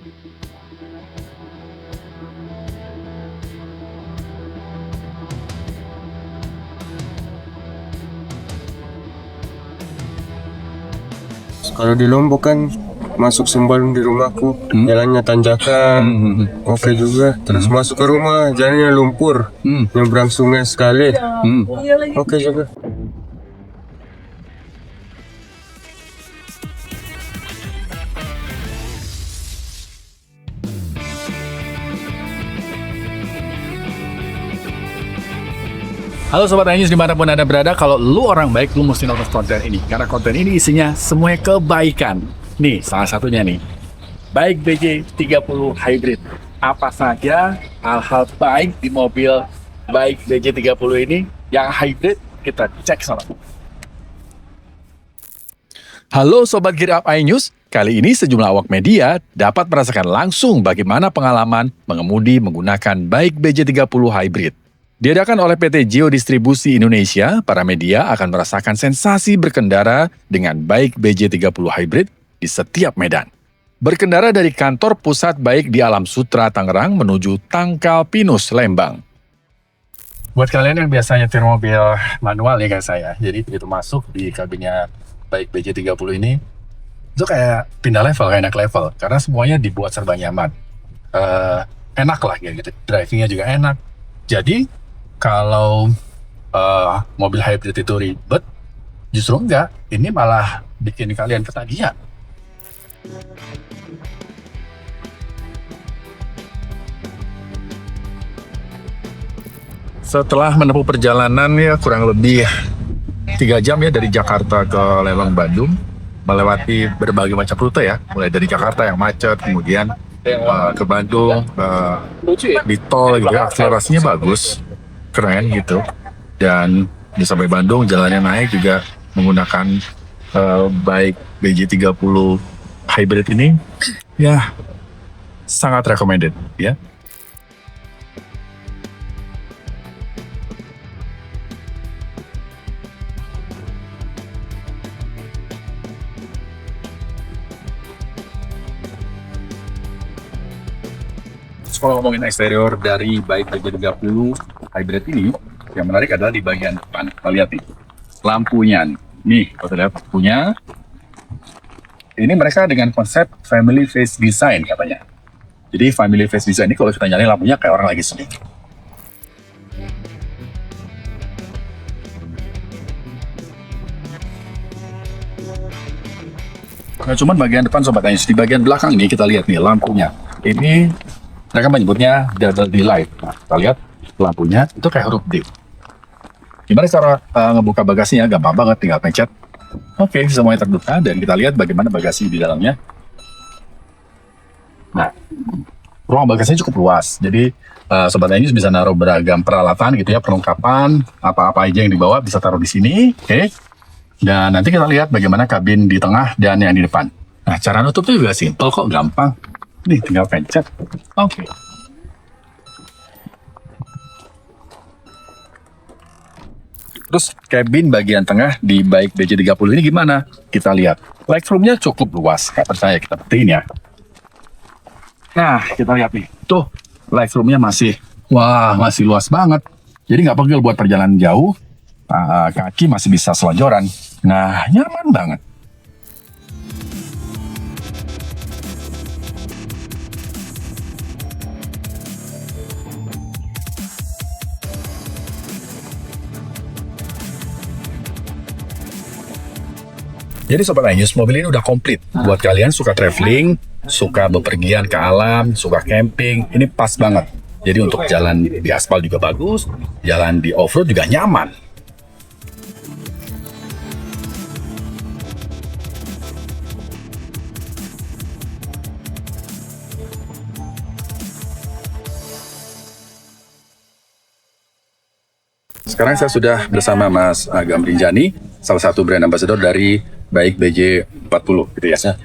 Kalau di Lombok kan masuk Sembalun di rumahku, jalannya tanjakan, oke juga. Terus masuk ke rumah, jalannya lumpur, nyebrang sungai sekali, oke juga. Halo Sobat iNews dimanapun Anda berada, kalau lu orang baik, lu mesti nonton konten ini. Karena konten ini isinya semuanya kebaikan. Nih, salah satunya nih, Bike BJ30 Hybrid. Apa saja hal-hal baik di mobil Bike BJ30 ini yang hybrid, kita cek sama. Halo Sobat Gear Up iNews, kali ini sejumlah awak media dapat merasakan langsung bagaimana pengalaman mengemudi menggunakan Bike BJ30 Hybrid. Diadakan oleh PT Geodistribusi Indonesia, para media akan merasakan sensasi berkendara dengan Bike BJ30 Hybrid di setiap medan. Berkendara dari kantor pusat Bike di Alam Sutra, Tangerang menuju Tangkal Pinus, Lembang. Buat kalian yang biasanya nyetir mobil manual ya kayak saya, jadi begitu masuk di kabinnya Bike BJ30 ini, itu kayak pindah level, kayak naik level, karena semuanya dibuat serba nyaman. Enak lah gitu, drivingnya juga enak. Jadi, kalau mobil hybrid itu ribet, justru enggak. Ini malah bikin kalian ketagihan. Setelah menempuh perjalanan ya kurang lebih 3 jam ya dari Jakarta ke Lembang, Bandung, melewati berbagai macam rute ya, mulai dari Jakarta yang macet, kemudian ke Bandung, di tol gitu ya, akselerasinya bagus, keren gitu, dan di sampai Bandung jalannya naik juga menggunakan Bike BJ30 Hybrid ini ya sangat recommended ya. Kalau ngomongin eksterior dari Bike BJ30 Hybrid ini, yang menarik adalah di bagian depan. Kita lihat nih, lampunya. Nih, kalau kita lihat lampunya, ini mereka dengan konsep family face design katanya. Jadi family face design ini kalau kita nyalain lampunya kayak orang lagi sedih. Nah, cuman bagian depan Sobat iNews, di bagian belakang ini kita lihat nih lampunya. Ini mereka menyebutnya double D-light. Nah, kita lihat lampunya itu kayak huruf D. Gimana cara ngebuka bagasinya? Gampang banget, tinggal pencet. Oke, semuanya terbuka dan kita lihat bagaimana bagasi di dalamnya. Nah, ruang bagasinya cukup luas. Jadi Sobat iNews bisa naruh beragam peralatan gitu ya, perlengkapan, apa-apa aja yang dibawa bisa taruh di sini. Oke. Dan nanti kita lihat bagaimana kabin di tengah dan yang di depan. Nah, cara nutupnya juga simpel kok, gampang. Nih, tinggal pencet. Oke. Terus kabin bagian tengah di Bike BJ30 ini gimana? Kita lihat. Legroomnya cukup luas. Nggak percaya, kita buktiin ya. Nah, kita lihat nih. Tuh, legroomnya masih luas banget. Jadi nggak pegel buat perjalanan jauh. Kaki masih bisa selonjoran. Nah, nyaman banget. Jadi Sobat iNews, mobil ini udah komplit. Buat kalian suka traveling, suka bepergian ke alam, suka camping, ini pas banget. Jadi untuk jalan di aspal juga bagus, jalan di off-road juga nyaman. Sekarang saya sudah bersama Mas Agam Rinjani, salah satu brand ambassador dari Bike BJ40 gitu ya.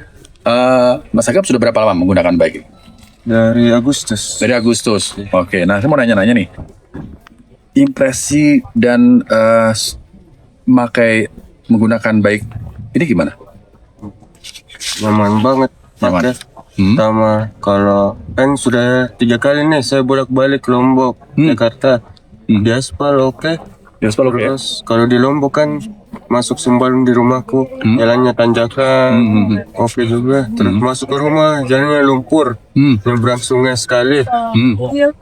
Mas Agam sudah berapa lama menggunakan bike ini? Dari Agustus. Dari Agustus. Oke, nah saya mau nanya-nanya nih. Impresi dan menggunakan bike ini gimana? Nyaman banget. Nyaman. Pertama, kalau kan sudah 3 kali nih saya bolak-balik Lombok, Jakarta. Di aspal oke. Ya, sepuluh ya. Terus kalau di Lombok kan masuk Sembalun di rumahku, jalannya tanjakan, oke juga. Terus masuk ke rumah, jalannya lumpur, nyebrang sungai sekali,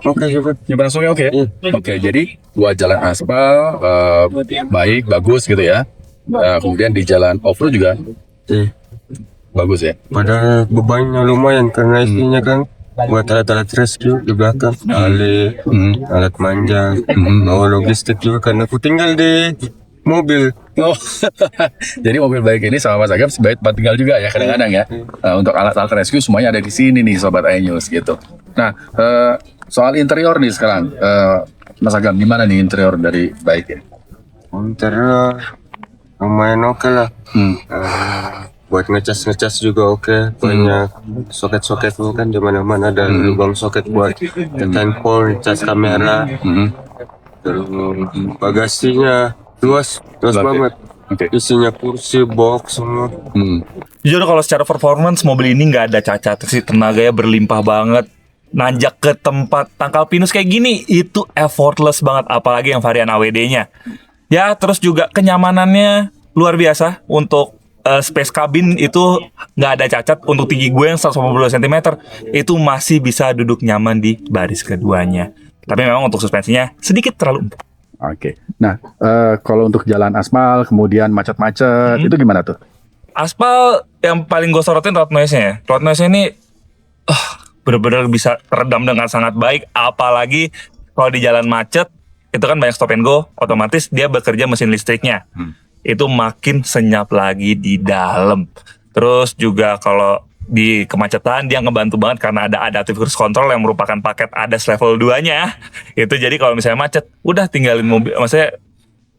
oke juga. Nyebrang sungai oke. Oke, jadi buat jalan aspal baik, bagus gitu ya. Kemudian di jalan off-road juga bagus ya. Padahal bebannya lumayan karena isinya kan buat alat-alat rescue di belakang, tali, alat manjang, bawa logistik juga karena aku tinggal di mobil. Oh, jadi mobil baik ini sama Mas Agam sebaik tempat tinggal juga ya kadang-kadang ya. Untuk alat-alat rescue semuanya ada di sini nih Sobat iNews gitu. Nah, soal interior nih sekarang, Mas Agam gimana nih interior dari baik ini? Interior lumayan oke lah. Buat ngecas juga oke. Banyak soket-soket tuh kan di mana-mana ada lubang soket buat handphone, cas kamera. Terus bagasinya luas banget. Isinya kursi, box semua. Jujur kalau secara performance mobil ini nggak ada cacat sih, tenaganya berlimpah banget. Nanjak ke tempat tangkal pinus kayak gini itu effortless banget, apalagi yang varian AWD-nya. Ya, terus juga kenyamanannya luar biasa. Untuk space cabin itu nggak ada cacat. Untuk tinggi gue yang 180 cm itu masih bisa duduk nyaman di baris keduanya. Tapi memang untuk suspensinya sedikit terlalu empuk. Oke. Nah, kalau untuk jalan aspal kemudian macet-macet itu gimana tuh? Aspal yang paling gue sorotin road noise-nya ya. Road noise-nya ini benar-benar bisa teredam dengan sangat baik. Apalagi kalau di jalan macet itu kan banyak stop and go, otomatis dia bekerja mesin listriknya. Itu makin senyap lagi di dalam. Terus juga kalau di kemacetan dia ngebantu banget karena ada adaptive cruise control yang merupakan paket ADAS level 2-nya. Itu jadi kalau misalnya macet, udah tinggalin mobil, maksudnya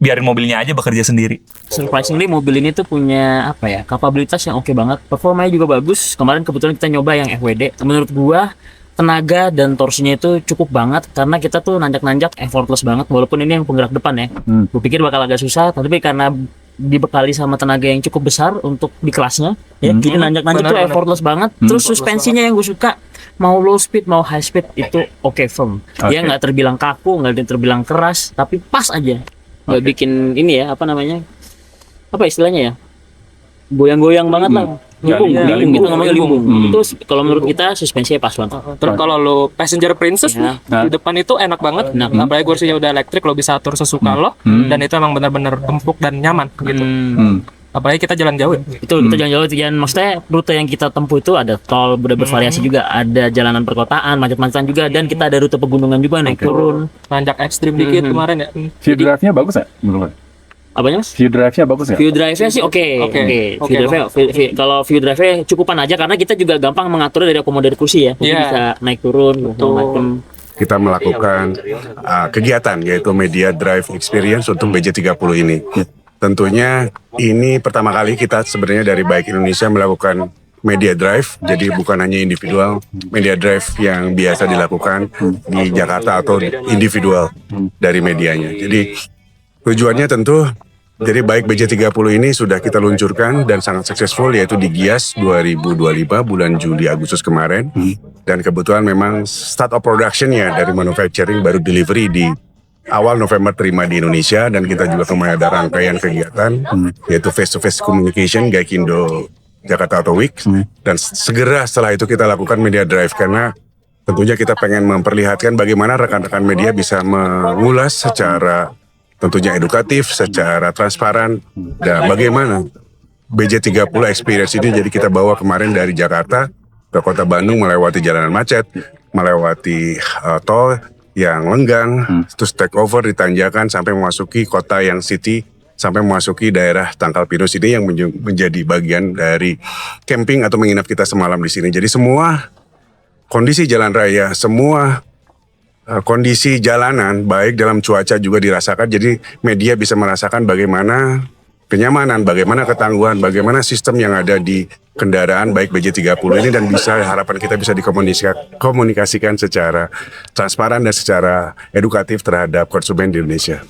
biarin mobilnya aja bekerja sendiri. Surprisingly mobil ini tuh punya kapabilitas yang oke banget. Performanya juga bagus. Kemarin kebetulan kita nyoba yang FWD. Menurut gua tenaga dan torsinya itu cukup banget karena kita tuh nanjak-nanjak effortless banget walaupun ini yang penggerak depan ya. Gue pikir bakal agak susah tapi karena dibekali sama tenaga yang cukup besar untuk di kelasnya ya, jadi nanjak-nanjak tuh effortless banget. Terus suspensinya yang gue suka, mau low speed mau high speed itu oke firm. Dia nggak terbilang kaku, nggak terbilang keras, tapi pas aja. Nggak bikin ini ya, apa istilahnya ya, goyang-goyang banget lah. Limbung, kita ngomongnya limbung. Itu kalau menurut kita suspensinya pas banget. Terus kalau lo passenger princess nih, di depan itu enak banget. Apalagi kursinya udah elektrik, lo bisa atur sesuka lo, dan itu emang benar-benar empuk dan nyaman gitu. Apalagi kita jalan jauh. Itu kita jalan jauh, maksudnya rute yang kita tempuh itu ada tol, udah bervariasi juga, ada jalanan perkotaan, macet-macetan juga, dan kita ada rute pegunungan juga naik turun. Nanjak ekstrim dikit kemarin ya. View drive-nya bagus ya menurut? Apanya Mas? View drive-nya bagus ya? View drive-nya sih oke. Kalau view drive-nya cukupan aja karena kita juga gampang mengaturnya dari akomodir kursi ya. Jadi bisa naik turun macam. Kita melakukan kegiatan yaitu Media Drive Experience untuk BJ30 ini. Tentunya ini pertama kali kita sebenarnya dari Baik Indonesia melakukan Media Drive, jadi bukan hanya individual Media Drive yang biasa dilakukan di Jakarta atau individual dari medianya. Jadi tujuannya tentu, jadi Baik BJ30 ini sudah kita luncurkan dan sangat successful yaitu di Gias 2025 bulan Juli Agustus kemarin. Dan kebetulan memang start of production-nya dari manufacturing baru delivery di awal November terima di Indonesia, dan kita juga kemarin ada rangkaian kegiatan yaitu face-to-face communication Gaikindo Jakarta Auto Week, dan segera setelah itu kita lakukan Media Drive karena tentunya kita pengen memperlihatkan bagaimana rekan-rekan media bisa mengulas secara tentunya edukatif, secara transparan, dan bagaimana BJ30 Experience ini jadi kita bawa kemarin dari Jakarta ke kota Bandung melewati jalanan macet, melewati tol yang lenggang, terus take over di tanjakan sampai memasuki kota yang city, sampai memasuki daerah Tangkal Pinus ini yang menjadi bagian dari camping atau menginap kita semalam di sini. Jadi semua kondisi jalan raya, semua kondisi jalanan baik dalam cuaca juga dirasakan. Jadi media bisa merasakan bagaimana kenyamanan, bagaimana ketangguhan, bagaimana sistem yang ada di kendaraan baik BJ30 ini, dan bisa harapan kita bisa dikomunikasikan secara transparan dan secara edukatif terhadap konsumen di Indonesia.